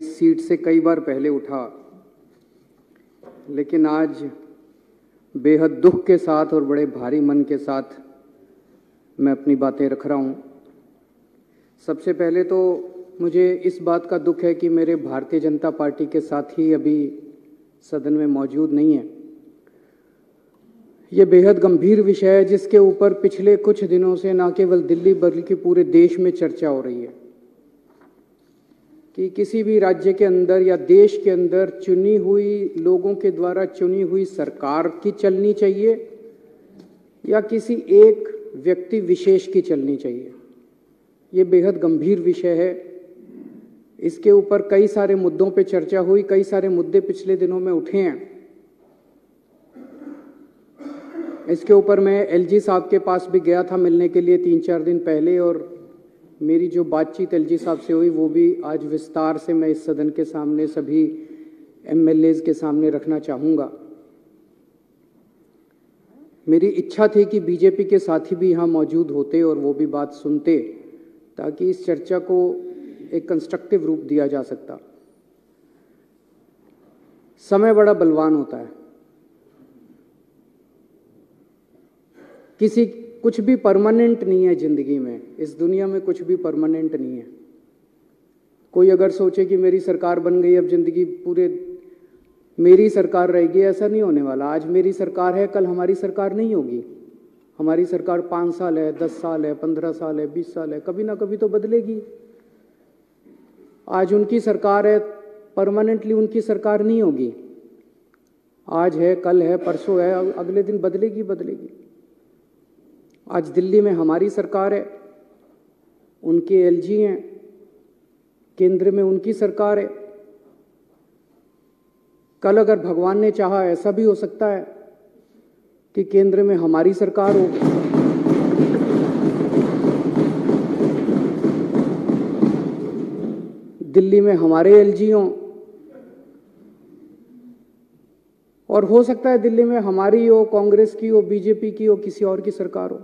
Seat से कई बार पहले उठा, लेकिन आज बेहद दुख के साथ और बड़े भारी मन के साथ मैं अपनी बातें रख रहा हूं। सबसे पहले तो मुझे इस बात का दुख है कि मेरे भारतीय जनता पार्टी के साथी अभी सदन में मौजूद नहीं है। ये बेहद गंभीर विषय है जिसके ऊपर पिछले कुछ दिनों से न केवल दिल्ली बल्कि पूरे देश में चर्चा हो रही है कि किसी भी राज्य के अंदर या देश के अंदर चुनी हुई लोगों के द्वारा चुनी हुई सरकार की चलनी चाहिए या किसी एक व्यक्ति विशेष की चलनी चाहिए। ये बेहद गंभीर विषय है। इसके ऊपर कई सारे मुद्दों पे चर्चा हुई, कई सारे मुद्दे पिछले दिनों में उठे हैं। इसके ऊपर मैं एलजी साहब के पास भी गया था मिलने के लिए 3-4 दिन पहले, और मेरी जो बातचीत एलजी साहब से हुई वो भी आज विस्तार से मैं इस सदन के सामने सभी एमएलएज के सामने रखना चाहूँगा। मेरी इच्छा थी कि बीजेपी के साथी भी यहाँ मौजूद होते और वो भी बात सुनते ताकि इस चर्चा को एक कंस्ट्रक्टिव रूप दिया जा सकता। समय बड़ा बलवान होता है। कुछ भी परमानेंट नहीं है जिंदगी में। इस दुनिया में कुछ भी परमानेंट नहीं है। कोई अगर सोचे कि मेरी सरकार बन गई अब जिंदगी पूरे मेरी सरकार रहेगी, ऐसा नहीं होने वाला। आज मेरी सरकार है, कल हमारी सरकार नहीं होगी। हमारी सरकार 5 साल है, 10 साल है, 15 साल है, 20 साल है, कभी ना कभी तो बदलेगी। आज उनकी सरकार है, परमानेंटली उनकी सरकार नहीं होगी। आज है, कल है, परसों है, अगले दिन बदलेगी। आज दिल्ली में हमारी सरकार है, उनके एलजी हैं, केंद्र में उनकी सरकार है। कल अगर भगवान ने चाहा ऐसा भी हो सकता है कि केंद्र में हमारी सरकार हो। दिल्ली में हमारे एलजी हों, और हो सकता है दिल्ली में हमारी हो, कांग्रेस की हो, बीजेपी की हो, किसी और की सरकार हो।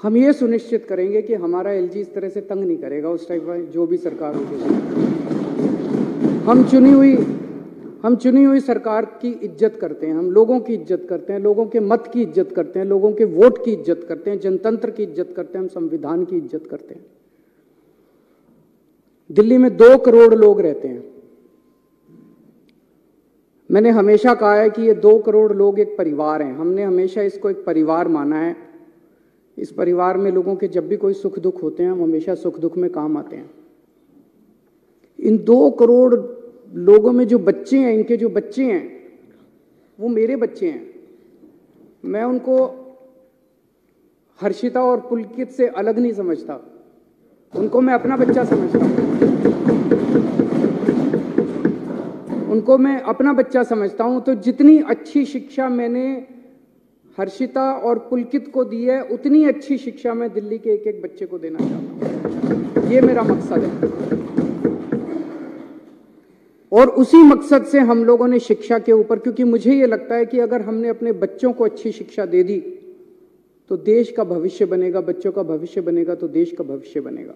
हम ये सुनिश्चित करेंगे कि हमारा एलजी इस तरह से तंग नहीं करेगा उस टाइप का जो भी सरकार होगी। हम चुनी हुई सरकार की इज्जत करते हैं, हम लोगों की इज्जत करते हैं, लोगों के मत की इज्जत करते हैं, लोगों के वोट की इज्जत करते हैं, जनतंत्र की इज्जत करते हैं, हम संविधान की इज्जत करते हैं। दिल्ली में 2 करोड़ लोग रहते हैं। मैंने हमेशा कहा है कि ये 2 करोड़ लोग एक परिवार हैं। हमने हमेशा इसको एक परिवार माना है। इस परिवार में लोगों के जब भी कोई सुख दुख होते हैं, हम हमेशा सुख दुख में काम आते हैं। इन 2 करोड़ लोगों में जो बच्चे हैं, इनके जो बच्चे हैं वो मेरे बच्चे हैं। मैं उनको हर्षिता और पुलकित से अलग नहीं समझता, उनको मैं अपना बच्चा समझता हूं। उनको मैं अपना बच्चा समझता हूं। तो जितनी अच्छी शिक्षा मैंने हर्षिता और पुलकित को दी है, उतनी अच्छी शिक्षा मैं दिल्ली के एक एक बच्चे को देना चाहता हूं। ये मेरा मकसद है, और उसी मकसद से हम लोगों ने शिक्षा के ऊपर, क्योंकि मुझे ये लगता है कि अगर हमने अपने बच्चों को अच्छी शिक्षा दे दी तो देश का भविष्य बनेगा, बच्चों का भविष्य बनेगा तो देश का भविष्य बनेगा।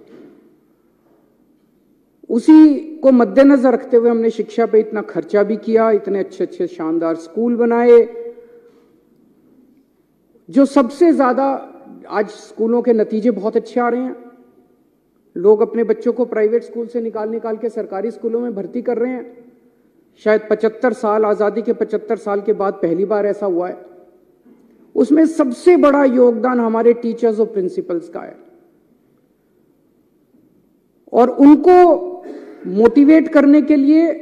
उसी को मद्देनजर रखते हुए हमने शिक्षा पे इतना खर्चा भी किया, इतने अच्छे शानदार स्कूल बनाए। जो सबसे ज्यादा आज स्कूलों के नतीजे बहुत अच्छे आ रहे हैं। लोग अपने बच्चों को प्राइवेट स्कूल से निकाल के सरकारी स्कूलों में भर्ती कर रहे हैं। शायद 75 साल, आजादी के 75 साल के बाद पहली बार ऐसा हुआ है। उसमें सबसे बड़ा योगदान हमारे टीचर्स और प्रिंसिपल्स का है, और उनको मोटिवेट करने के लिए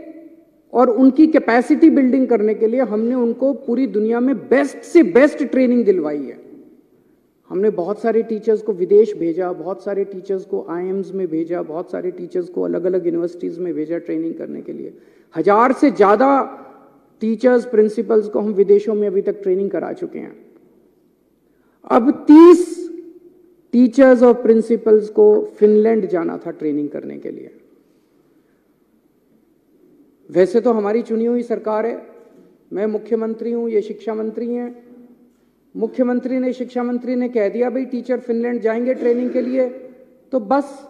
और उनकी कैपेसिटी बिल्डिंग करने के लिए हमने उनको पूरी दुनिया में बेस्ट से बेस्ट ट्रेनिंग दिलवाई है। हमने बहुत सारे टीचर्स को विदेश भेजा, बहुत सारे टीचर्स को आईएम्स में भेजा, बहुत सारे टीचर्स को अलग अलग यूनिवर्सिटीज में भेजा ट्रेनिंग करने के लिए। 1000 से ज्यादा टीचर्स, प्रिंसिपल्स को हम विदेशों में अभी तक ट्रेनिंग करा चुके हैं। अब 30 टीचर्स और प्रिंसिपल्स को फिनलैंड जाना था ट्रेनिंग करने के लिए। वैसे तो हमारी चुनी हुई सरकार है, मैं मुख्यमंत्री हूं, ये शिक्षा मंत्री हैं। मुख्यमंत्री ने, शिक्षा मंत्री ने कह दिया भाई टीचर फिनलैंड जाएंगे ट्रेनिंग के लिए, तो बस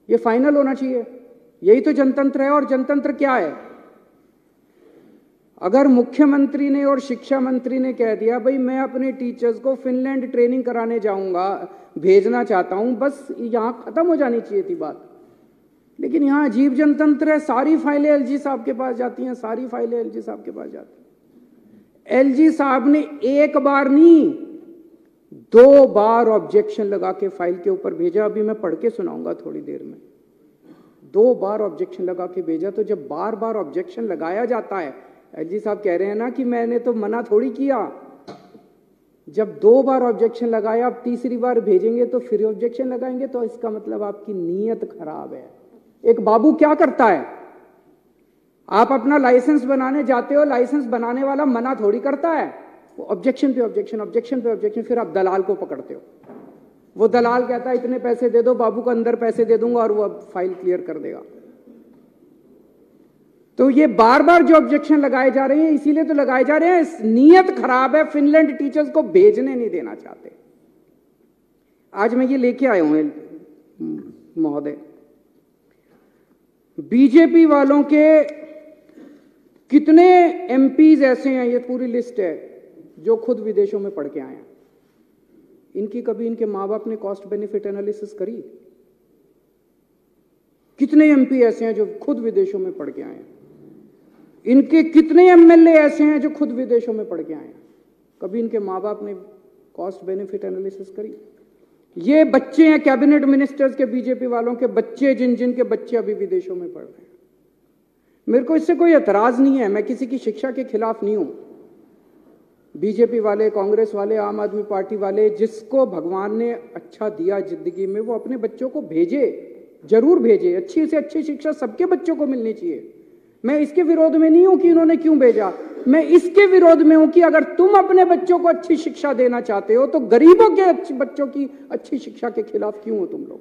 ये फाइनल होना चाहिए। यही तो जनतंत्र है। और जनतंत्र क्या है? अगर मुख्यमंत्री ने और शिक्षा मंत्री ने कह दिया भाई मैं अपने टीचर्स को फिनलैंड ट्रेनिंग कराने जाऊंगा, भेजना चाहता हूं, बस यहां खत्म हो जानी चाहिए थी बात। लेकिन यहां अजीब जनतंत्र है, सारी फाइलें एलजी साहब के पास जाती हैं, सारी फाइलें एलजी साहब के पास जाती हैं। एलजी साहब ने एक बार नहीं 2 बार ऑब्जेक्शन लगा के फाइल के ऊपर भेजा। अभी मैं पढ़ के सुनाऊंगा थोड़ी देर में। 2 बार ऑब्जेक्शन लगा के भेजा। तो जब बार बार ऑब्जेक्शन लगाया जाता है, एलजी साहब कह रहे हैं ना कि मैंने तो मना थोड़ी किया। जब 2 बार ऑब्जेक्शन लगाया, अब तीसरी बार भेजेंगे तो फिर ऑब्जेक्शन लगाएंगे, तो इसका मतलब आपकी नीयत खराब है। एक बाबू क्या करता है, आप अपना लाइसेंस बनाने जाते हो, लाइसेंस बनाने वाला मना थोड़ी करता है, वो ऑब्जेक्शन पे ऑब्जेक्शन, ऑब्जेक्शन पे ऑब्जेक्शन, फिर आप दलाल को पकड़ते हो। वो दलाल कहता है इतने पैसे दे दो, बाबू को अंदर पैसे दे दूंगा और वो अब फाइल क्लियर कर देगा। तो ये बार बार जो ऑब्जेक्शन लगाए जा रहे हैं, इसीलिए तो लगाए जा रहे हैं, नीयत खराब है, फिनलैंड टीचर्स को भेजने नहीं देना चाहते। आज मैं ये लेके आया हूं महोदय, बीजेपी वालों के कितने एमपीज ऐसे हैं, ये पूरी लिस्ट है, जो खुद विदेशों में पढ़ के आए हैं। इनकी कभी इनके मां बाप ने कॉस्ट बेनिफिट एनालिसिस करी? कितने एमपी ऐसे हैं जो खुद विदेशों में पढ़ के आए हैं? इनके कितने एमएलए ऐसे हैं जो खुद विदेशों में पढ़ के आए हैं? कभी इनके मां बाप ने कॉस्ट बेनिफिट एनालिसिस करी? ये बच्चे हैं कैबिनेट मिनिस्टर्स के, बीजेपी वालों के बच्चे, जिन जिन के बच्चे अभी विदेशों में पढ़ रहे हैं। मेरे को इससे कोई एतराज नहीं है, मैं किसी की शिक्षा के खिलाफ नहीं हूं। बीजेपी वाले, कांग्रेस वाले, आम आदमी पार्टी वाले, जिसको भगवान ने अच्छा दिया जिंदगी में, वो अपने बच्चों को भेजे, जरूर भेजे। अच्छी से अच्छी शिक्षा सबके बच्चों को मिलनी चाहिए। मैं इसके विरोध में नहीं हूं कि इन्होंने क्यों भेजा, मैं इसके विरोध में हूं कि अगर तुम अपने बच्चों को अच्छी शिक्षा देना चाहते हो तो गरीबों के बच्चों की अच्छी शिक्षा के खिलाफ क्यों हो तुम लोग?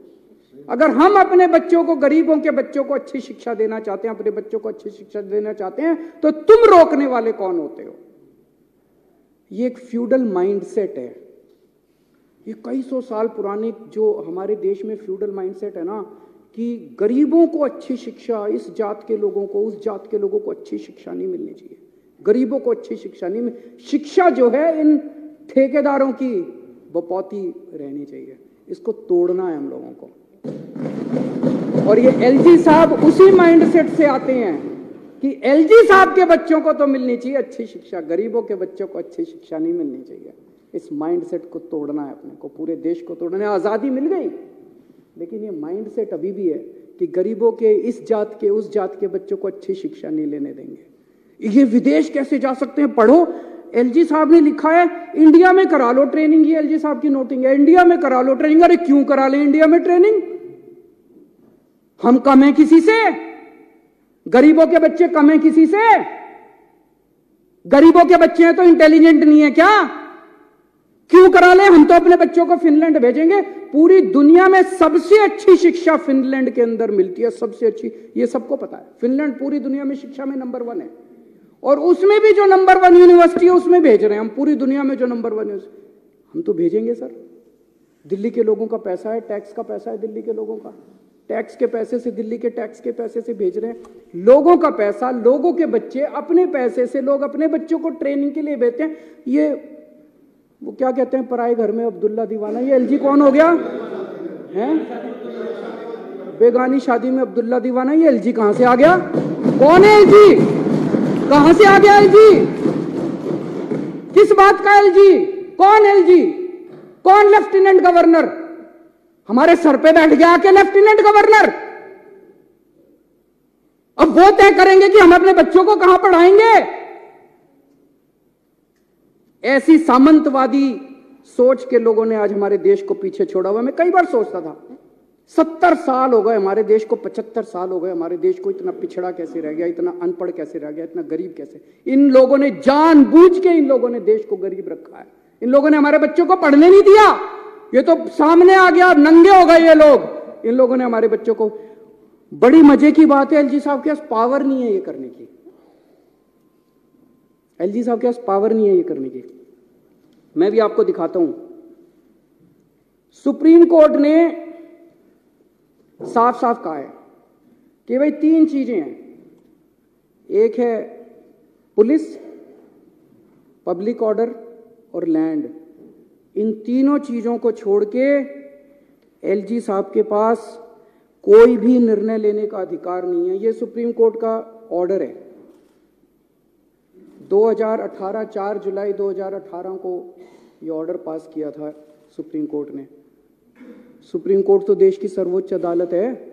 अगर हम अपने बच्चों को, गरीबों के बच्चों को अच्छी शिक्षा देना चाहते हैं, अपने बच्चों को अच्छी शिक्षा देना चाहते हैं, तो तुम रोकने वाले कौन होते हो? ये एक फ्यूडल माइंडसेट है, ये कई सौ साल पुराने जो हमारे देश में फ्यूडल माइंडसेट है ना, कि गरीबों को अच्छी शिक्षा, इस जात के लोगों को, उस जात के लोगों को अच्छी शिक्षा नहीं मिलनी चाहिए, गरीबों को अच्छी शिक्षा नहीं मिल, शिक्षा जो है इन ठेकेदारों की बपौती रहनी चाहिए। इसको तोड़ना है हम लोगों को। और ये एलजी साहब उसी माइंडसेट से आते हैं कि एलजी साहब के बच्चों को तो मिलनी चाहिए अच्छी शिक्षा, गरीबों के बच्चों को अच्छी शिक्षा नहीं मिलनी चाहिए। इस माइंडसेट को तोड़ना है अपने को, पूरे देश को तोड़ना है। आजादी मिल गई, लेकिन ये माइंडसेट अभी भी है कि गरीबों के, इस जात के, उस जात के बच्चों को अच्छी शिक्षा नहीं लेने देंगे। ये विदेश कैसे जा सकते हैं? पढ़ो, एलजी साहब ने लिखा है इंडिया में करा लो ट्रेनिंग। ये एलजी साहब की नोटिंग है, इंडिया में करा लो ट्रेनिंग। अरे क्यों करा ले इंडिया में ट्रेनिंग? हम कम हैं किसी से? गरीबों के बच्चे कम हैं किसी से? गरीबों के बच्चे हैं तो इंटेलिजेंट नहीं है क्या? क्यों करा ले? हम तो अपने बच्चों को फिनलैंड भेजेंगे। पूरी दुनिया में सबसे अच्छी शिक्षा फिनलैंड के अंदर मिलती है, सबसे अच्छी, ये सबको पता है। फिनलैंड पूरी दुनिया में शिक्षा में नंबर 1 है, और उसमें भी जो नंबर 1 यूनिवर्सिटी है उसमें भेज रहे हैं हम। पूरी दुनिया में जो नंबर 1 हम तो भेजेंगे सर। दिल्ली के लोगों का पैसा है, टैक्स का पैसा है दिल्ली के लोगों का, टैक्स के पैसे से, दिल्ली के टैक्स के पैसे से भेज रहे हैं। लोगों का पैसा, लोगों के बच्चे, अपने पैसे से लोग अपने बच्चों को ट्रेनिंग के लिए भेजते हैं। ये वो क्या कहते हैं, पराए घर में अब्दुल्ला दीवाना। ये एलजी कौन हो गया है? बेगानी शादी में अब्दुल्ला दीवाना। ये एलजी कहां से आ गया? कौन है एलजी? कहां से आ गया एलजी? किस बात का एलजी? कौन एलजी? कौन लेफ्टिनेंट गवर्नर? हमारे सर पे बैठ गया आके लेफ्टिनेंट गवर्नर। अब वो तय करेंगे कि हम अपने बच्चों को कहां पढ़ाएंगे। ऐसी सामंतवादी सोच के लोगों ने आज हमारे देश को पीछे छोड़ा हुआ। मैं कई बार सोचता था 70 साल हो गए हमारे देश को, 75 साल हो गए हमारे देश को, इतना पिछड़ा कैसे रह गया, इतना अनपढ़ कैसे रह गया, इतना गरीब कैसे? इन लोगों ने जानबूझ के, इन लोगों ने देश को गरीब रखा है। इन लोगों ने हमारे बच्चों को पढ़ने नहीं दिया। ये तो सामने आ गया, नंगे हो गए ये लोग। इन लोगों ने हमारे बच्चों को, बड़ी मजे की बात है, एलजी साहब के पास पावर नहीं है ये करने की। एलजी साहब के पास पावर नहीं है ये करने की। मैं भी आपको दिखाता हूं। सुप्रीम कोर्ट ने साफ साफ कहा है कि भाई 3 चीजें हैं, एक है पुलिस, पब्लिक ऑर्डर और लैंड। इन तीनों चीजों को छोड़ के एलजी साहब के पास कोई भी निर्णय लेने का अधिकार नहीं है। ये सुप्रीम कोर्ट का ऑर्डर है। 2018 4 जुलाई 2018 को ये ऑर्डर पास किया था सुप्रीम कोर्ट ने। सुप्रीम कोर्ट तो देश की सर्वोच्च अदालत है,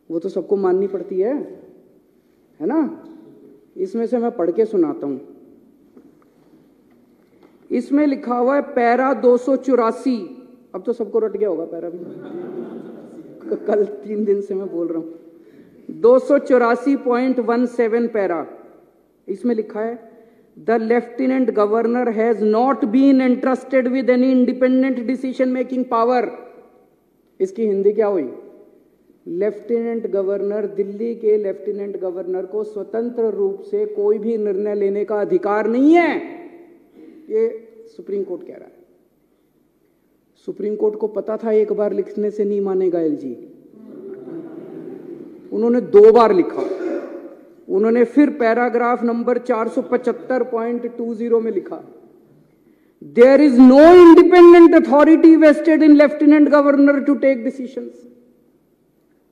वो तो सबको माननी पड़ती है ना। इसमें से मैं पढ़ के सुनाता हूं। इसमें लिखा हुआ है पैरा 284। अब तो सबको रट गया होगा पैरा भी, कल 3 दिन से मैं बोल रहा हूं। 284.17 पैरा, इसमें लिखा है the lieutenant governor has not been entrusted with any independent decision making power. इसकी हिंदी क्या हुई? लेफ्टिनेंट गवर्नर, दिल्ली के लेफ्टिनेंट गवर्नर को स्वतंत्र रूप से कोई भी निर्णय लेने का अधिकार नहीं है, ये सुप्रीम कोर्ट कह रहा है। सुप्रीम कोर्ट को पता था एक बार लिखने से नहीं मानेगा एलजी, उन्होंने 2 बार लिखा। उन्होंने फिर पैराग्राफ नंबर 475.20 में लिखा there is no independent authority vested in lieutenant governor to take decisions.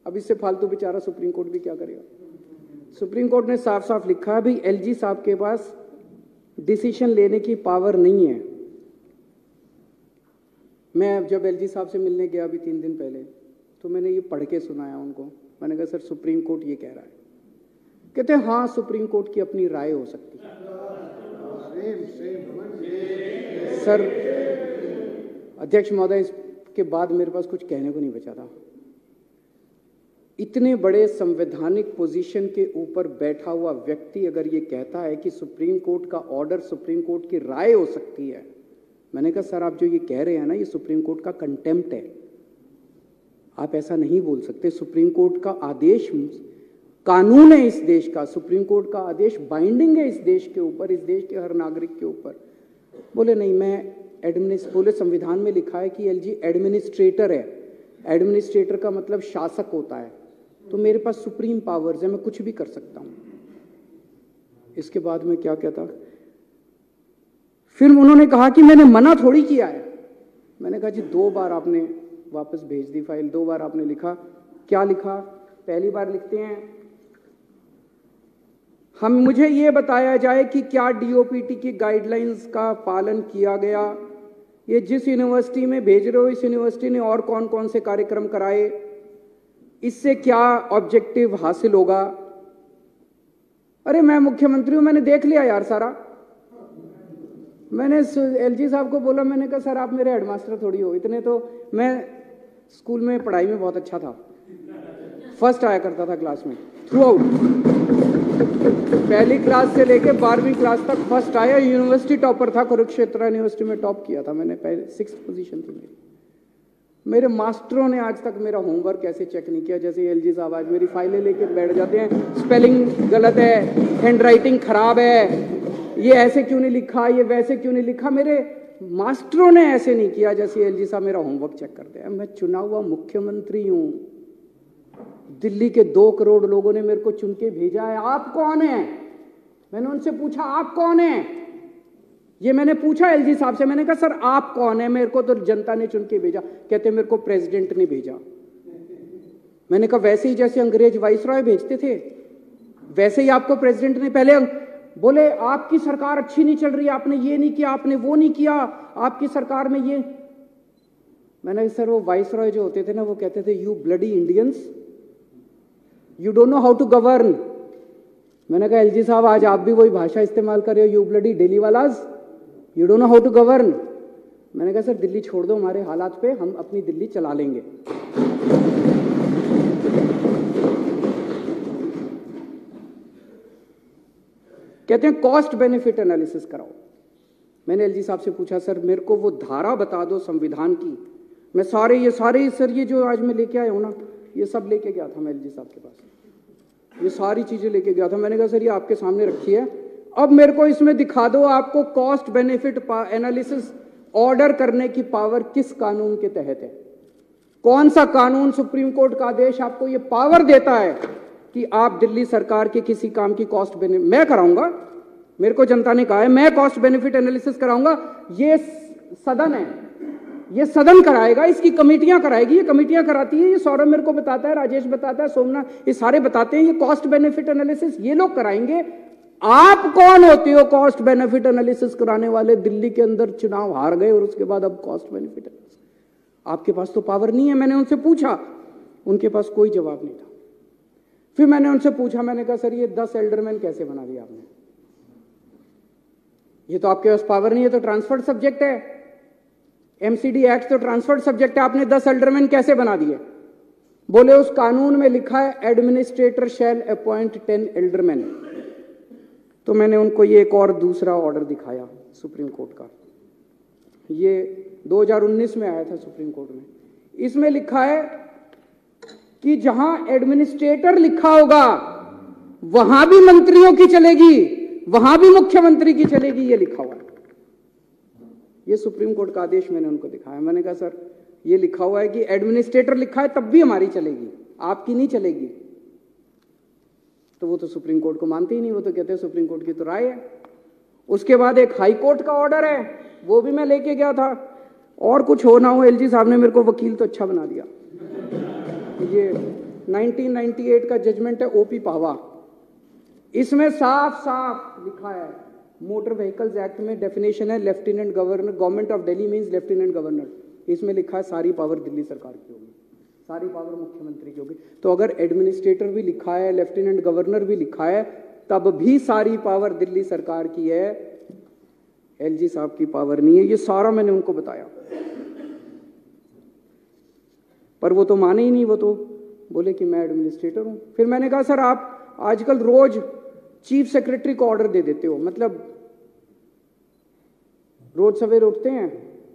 अब इससे फालतू बेचारा सुप्रीम कोर्ट भी क्या करेगा। सुप्रीम कोर्ट ने साफ साफ लिखा है भाई एलजी साहब के पास डिसीजन लेने की पावर नहीं है। मैं जब एलजी साहब से मिलने गया अभी 3 दिन पहले, तो मैंने ये पढ़ के सुनाया उनको। मैंने कहा सर सुप्रीम कोर्ट ये कह रहा है। कहते हैं हाँ सुप्रीम कोर्ट की अपनी राय हो सकती है। सर अध्यक्ष महोदय, इसके बाद मेरे पास कुछ कहने को नहीं बचा था। इतने बड़े संवैधानिक पोजीशन के ऊपर बैठा हुआ व्यक्ति अगर ये कहता है कि सुप्रीम कोर्ट का ऑर्डर सुप्रीम कोर्ट की राय हो सकती है, मैंने कहा सर आप जो ये कह रहे हैं ना, ये सुप्रीम कोर्ट का कंटेम्प्ट है। आप ऐसा नहीं बोल सकते। सुप्रीम कोर्ट का आदेश कानून है इस देश का, सुप्रीम कोर्ट का आदेश बाइंडिंग है इस देश के ऊपर, इस देश के हर नागरिक के ऊपर। बोले नहीं, मैं बोले संविधान में लिखा है कि एलजी एडमिनिस्ट्रेटर है। एडमिनिस्ट्रेटर का मतलब शासक होता है, तो मेरे पास सुप्रीम पावर्स है, मैं कुछ भी कर सकता हूं। इसके बाद में क्या कहता, फिर उन्होंने कहा कि मैंने मना थोड़ी किया है। मैंने कहा जी 2 बार आपने वापस भेज दी फाइल, 2 बार आपने लिखा। क्या लिखा? पहली बार लिखते हैं मुझे ये बताया जाए कि क्या डीओपीटी की गाइडलाइंस का पालन किया गया। ये जिस यूनिवर्सिटी में भेज रहे हो, इस यूनिवर्सिटी ने और कौन कौन से कार्यक्रम कराए, इससे क्या ऑब्जेक्टिव हासिल होगा। अरे मैं मुख्यमंत्री हूं, मैंने देख लिया यार सारा। मैंने एलजी साहब को बोला, मैंने कहा सर आप मेरे हेडमास्टर थोड़ी हो, इतने तो मैं स्कूल में पढ़ाई में बहुत अच्छा था, फर्स्ट आया करता था क्लास में थ्रू आउट, पहली क्लास से लेके 12वीं क्लास तक फर्स्ट आया। यूनिवर्सिटी टॉपर था, कुरुक्षेत्र यूनिवर्सिटी में टॉप किया था मैंने, पहले 6th पोजीशन थी मेरी। मेरे मास्टरों ने आज तक मेरा होमवर्क ऐसे चेक नहीं किया जैसे एलजी साहब आज मेरी फाइलें लेके बैठ जाते हैं। स्पेलिंग गलत है, हैंडराइटिंग खराब है, ये ऐसे क्यों नहीं लिखा, ये वैसे क्यों नहीं लिखा। मेरे मास्टरों ने ऐसे नहीं किया जैसे एलजी साहब मेरा होमवर्क चेक करते हैं। मैं चुना हुआ मुख्यमंत्री हूं, दिल्ली के 2 करोड़ लोगों ने मेरे को चुन के भेजा है। आप कौन है? मैंने उनसे पूछा आप कौन है, ये मैंने पूछा एलजी साहब से। मैंने कहा सर आप कौन है? मेरे को तो जनता ने चुन के भेजा। कहते मेरे को प्रेसिडेंट ने भेजा। मैंने कहा वैसे ही जैसे अंग्रेज वाइसरॉय भेजते थे वैसे ही आपको प्रेसिडेंट ने पहले। बोले आपकी सरकार अच्छी नहीं चल रही, आपने ये नहीं किया, आपने वो नहीं किया, आपकी सरकार में ये। मैंने सर वो वाइसरॉय जो होते थे ना, वो कहते थे you bloody Indians, you don't know how to govern. मैंने कहा एलजी साहब आज आप भी वही भाषा इस्तेमाल कर रहे हो, you bloody Delhi wallahs, you don't know how to govern. मैंने कहा सर दिल्ली छोड़ दो हमारे हालात पे, हम अपनी दिल्ली चला लेंगे। कहते हैं कॉस्ट बेनिफिट एनालिसिस कराओ। मैंने एलजी साहब से पूछा सर मेरे को वो धारा बता दो संविधान की। मैं सारे सर ये जो आज मैं लेके आया हूं ना, ये सब लेके गया था मैं एलजी साहब के पास, ये सारी चीजें लेके गया था। मैंने कहा सर ये आपके सामने रखी है, अब मेरे को इसमें दिखा दो आपको कॉस्ट बेनिफिट एनालिसिस ऑर्डर करने की पावर किस कानून के तहत है, कौन सा कानून सुप्रीम कोर्ट का आदेश आपको ये पावर देता है कि आप दिल्ली सरकार के किसी काम की कॉस्ट बेनिफिट, मैं कराऊंगा, मेरे को जनता ने कहा है मैं कॉस्ट बेनिफिट एनालिसिस कराऊंगा। ये सदन है, ये सदन कराएगा, इसकी कमेटियां कराएगी, ये कमेटियां कराती है, ये सौरभ मेरे को बताता है, राजेश बताता है, सोमनाथ, ये सारे बताते हैं, ये कॉस्ट बेनिफिट एनालिसिस ये लोग कराएंगे। आप कौन होते हो कॉस्ट बेनिफिट एनालिसिस कराने वाले? दिल्ली के अंदर चुनाव हार गए और उसके बाद अब कॉस्ट बेनिफिट एनालिसिस, आपके पास तो पावर नहीं है। मैंने उनसे पूछा, उनके पास कोई जवाब नहीं था। फिर मैंने उनसे पूछा, मैंने कहा सर ये 10 एल्डरमैन कैसे बना दिया आपने? ये तो आपके पास पावर नहीं है, तो ट्रांसफर्ड सब्जेक्ट है, एमसीडी एक्ट तो ट्रांसफर्ड सब्जेक्ट है, आपने 10 एल्डरमैन कैसे बना दिए? बोले उस कानून में लिखा है एडमिनिस्ट्रेटर शैल अपॉइंट 10 एल्डरमैन। तो मैंने उनको ये एक और दूसरा ऑर्डर दिखाया सुप्रीम कोर्ट का, ये 2019 में आया था सुप्रीम कोर्ट में। इसमें लिखा है कि जहां एडमिनिस्ट्रेटर लिखा होगा वहां भी मंत्रियों की चलेगी, वहां भी मुख्यमंत्री की चलेगी, ये लिखा हुआ है। ये सुप्रीम कोर्ट का आदेश मैंने उनको दिखाया। मैंने कहा सर ये लिखा हुआ है कि एडमिनिस्ट्रेटर लिखा है तब भी हमारी चलेगी, आपकी नहीं चलेगी। तो वो तो सुप्रीम कोर्ट को मानते ही नहीं, वो तो कहते हैं सुप्रीम कोर्ट की तो राय है। उसके बाद एक हाई कोर्ट का ऑर्डर है, वो भी मैं लेके गया था। और कुछ हो ना हो, एलजी साहब ने मेरे को वकील तो अच्छा बना दिया। ये 1998 का जजमेंट है ओपी पावा, इसमें साफ साफ लिखा है, मोटर व्हीकल्स एक्ट में डेफिनेशन है lieutenant governor, government of Delhi means lieutenant governor. इसमें लिखा है सारी पावर दिल्ली सरकार की होगी, सारी पावर मुख्यमंत्री की होगी। तो अगर एडमिनिस्ट्रेटर भी लिखा है, लेफ्टिनेंट गवर्नर भी लिखा है, तब भी सारी पावर दिल्ली सरकार की है, एलजी साहब की पावर नहीं है। ये सारा मैंने उनको बताया, पर वो तो माने ही नहीं, वो तो बोले कि मैं एडमिनिस्ट्रेटर हूं। फिर मैंने कहा सर आप आजकल रोज चीफ सेक्रेटरी को ऑर्डर दे देते हो, मतलब रोज सवेरे उठते हैं,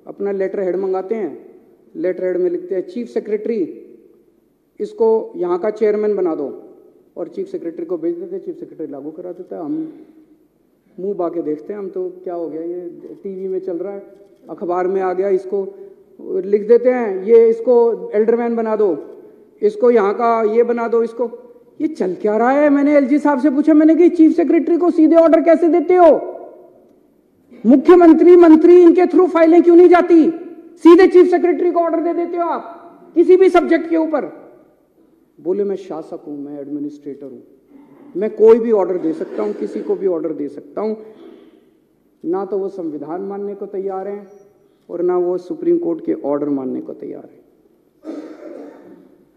अपना लेटर हेड मंगाते हैं, लेटर हेड में लिखते हैं चीफ सेक्रेटरी इसको यहाँ का चेयरमैन बना दो, और चीफ सेक्रेटरी को भेज देते, चीफ सेक्रेटरी लागू करा देता है। हम मुंह बाके देखते हैं, हम तो क्या हो गया, ये टीवी में चल रहा है, अखबार में आ गया, इसको लिख देते हैं, ये इसको एल्डरमैन बना दो, इसको यहाँ का ये बना दो, इसको। ये चल क्या रहा है? मैंने एलजी साहब से पूछा, मैंने कि चीफ सेक्रेटरी को सीधे ऑर्डर कैसे देते हो? मुख्यमंत्री मंत्री इनके थ्रू फाइलें क्यों नहीं जाती? सीधे चीफ सेक्रेटरी को ऑर्डर दे देते हो आप किसी भी सब्जेक्ट के ऊपर। बोले मैं शासक हूं, मैं एडमिनिस्ट्रेटर हूं, मैं कोई भी ऑर्डर दे सकता हूं, किसी को भी ऑर्डर दे सकता हूं। ना तो वो संविधान मानने को तैयार हैं और ना वो सुप्रीम कोर्ट के ऑर्डर मानने को तैयार है।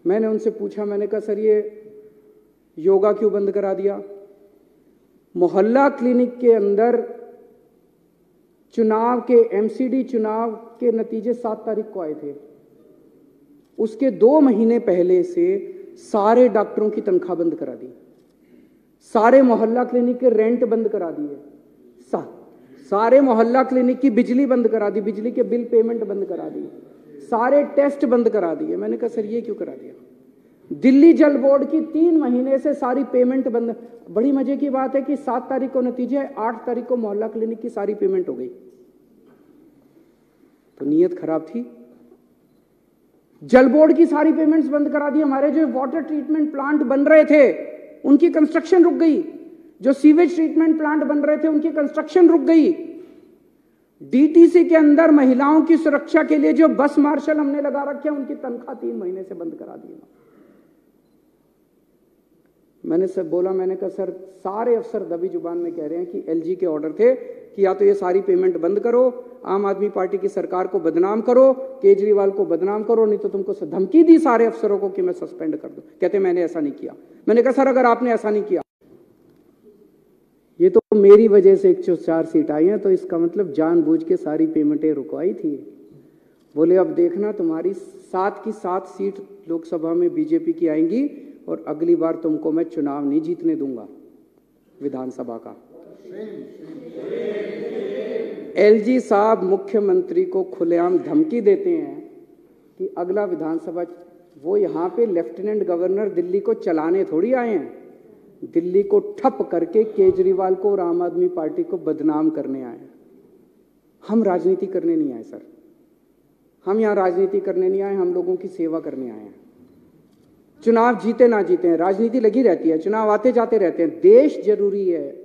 मैंने उनसे पूछा, मैंने कहा सर ये योगा क्यों बंद करा दिया? मोहल्ला क्लिनिक के अंदर चुनाव के, एमसीडी चुनाव के नतीजे 7 तारीख को आए थे, उसके 2 महीने पहले से सारे डॉक्टरों की तनख्वाह बंद करा दी, सारे मोहल्ला क्लिनिक के रेंट बंद करा दिए, सारे मोहल्ला क्लिनिक की बिजली बंद करा दी, बिजली के बिल पेमेंट बंद करा दी, सारे टेस्ट बंद करा दिए। मैंने कहा सर ये क्यों करा दिया? दिल्ली जल बोर्ड की 3 महीने से सारी पेमेंट बंद। बड़ी मजे की बात है कि 7 तारीख को नतीजे, 8 तारीख को मोहल्ला क्लिनिक की सारी पेमेंट हो गई। तो नीयत खराब थी। जल बोर्ड की सारी पेमेंट्स बंद करा दी। हमारे जो वाटर ट्रीटमेंट प्लांट बन रहे थे उनकी कंस्ट्रक्शन रुक गई, जो सीवेज ट्रीटमेंट प्लांट बन रहे थे उनकी कंस्ट्रक्शन रुक गई। डीटीसी के अंदर महिलाओं की सुरक्षा के लिए जो बस मार्शल हमने लगा रखे हैं उनकी तनख्वाह 3 महीने से बंद करा दी। मैंने सर बोला, मैंने कहा सर सारे अफसर दबी जुबान में कह रहे हैं कि एलजी के ऑर्डर थे कि या तो ये सारी पेमेंट बंद करो, आम आदमी पार्टी की सरकार को बदनाम करो, केजरीवाल को बदनाम करो, नहीं तो तुमको धमकी दी सारे अफसरों को कि मैं सस्पेंड कर दूं। कहते मैंने ऐसा नहीं किया। मैंने कहा सर अगर आपने ऐसा नहीं किया, ये तो मेरी वजह से 104 सीट आई हैं, तो इसका मतलब जानबूझ के सारी पेमेंटें रुकवाई थी। बोले अब देखना तुम्हारी 7 की 7 सीट लोकसभा में बीजेपी की आएंगी और अगली बार तुमको मैं चुनाव नहीं जीतने दूंगा विधानसभा का। एलजी साहब मुख्यमंत्री को खुलेआम धमकी देते हैं कि अगला विधानसभा, वो यहाँ पे लेफ्टिनेंट गवर्नर दिल्ली को चलाने थोड़ी आए हैं, दिल्ली को ठप करके केजरीवाल को और आम आदमी पार्टी को बदनाम करने आए हैं। हम राजनीति करने नहीं आए सर, हम यहाँ राजनीति करने नहीं आए, हम लोगों की सेवा करने आए हैं। चुनाव जीते ना जीते, राजनीति लगी रहती है, चुनाव आते जाते रहते हैं। देश जरूरी है,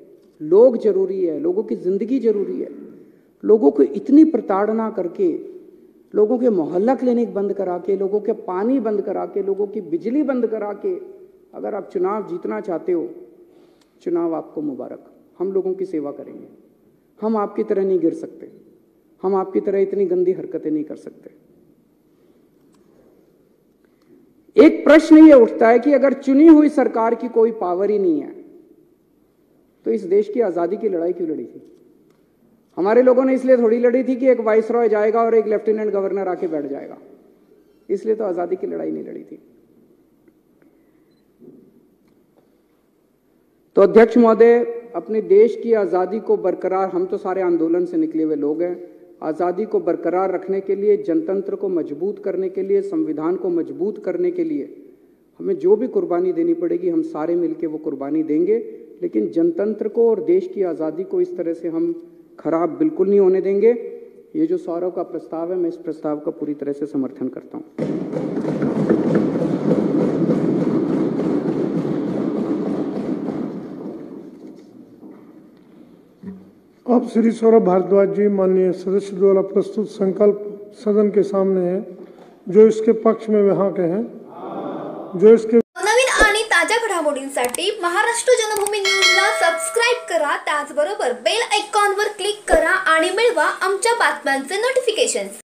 लोग जरूरी है, लोगों की जिंदगी जरूरी है। लोगों को इतनी प्रताड़ना करके, लोगों के मोहल्ला क्लिनिक बंद करा के, लोगों के पानी बंद करा के, लोगों की बिजली बंद करा के अगर आप चुनाव जीतना चाहते हो, चुनाव आपको मुबारक। हम लोगों की सेवा करेंगे। हम आपकी तरह नहीं गिर सकते, हम आपकी तरह इतनी गंदी हरकतें नहीं कर सकते। एक प्रश्न यह उठता है कि अगर चुनी हुई सरकार की कोई पावर ही नहीं है तो इस देश की आजादी की लड़ाई क्यों लड़ी थी? हमारे लोगों ने इसलिए थोड़ी लड़ी थी कि एक वाइसरॉय जाएगा और एक लेफ्टिनेंट गवर्नर आके बैठ जाएगा, इसलिए तो आजादी की लड़ाई नहीं लड़ी थी। तो अध्यक्ष महोदय, अपने देश की आजादी को बरकरार, हम तो सारे आंदोलन से निकले हुए लोग हैं, आजादी को बरकरार रखने के लिए, जनतंत्र को मजबूत करने के लिए, संविधान को मजबूत करने के लिए हमें जो भी कुर्बानी देनी पड़ेगी हम सारे मिलकर वो कुर्बानी देंगे। लेकिन जनतंत्र को और देश की आजादी को इस तरह से हम खराब बिल्कुल नहीं होने देंगे। ये जो सौरव का प्रस्ताव है, मैं इस प्रस्ताव का पूरी तरह से समर्थन करता हूं। अब श्री सौरभ भारद्वाज जी माननीय सदस्य द्वारा प्रस्तुत संकल्प सदन के सामने है। जो इसके पक्ष में वहां के हैं, जो इसके नवीन आणि ताज्या घडामोडींसाठी महाराष्ट्र जनभूमी न्यूजला सबस्क्राइब करा, त्याचबरोबर बेल आयकॉनवर क्लिक करा आणि मिळवा आमच्या बातम्यांचे नोटिफिकेशन्स।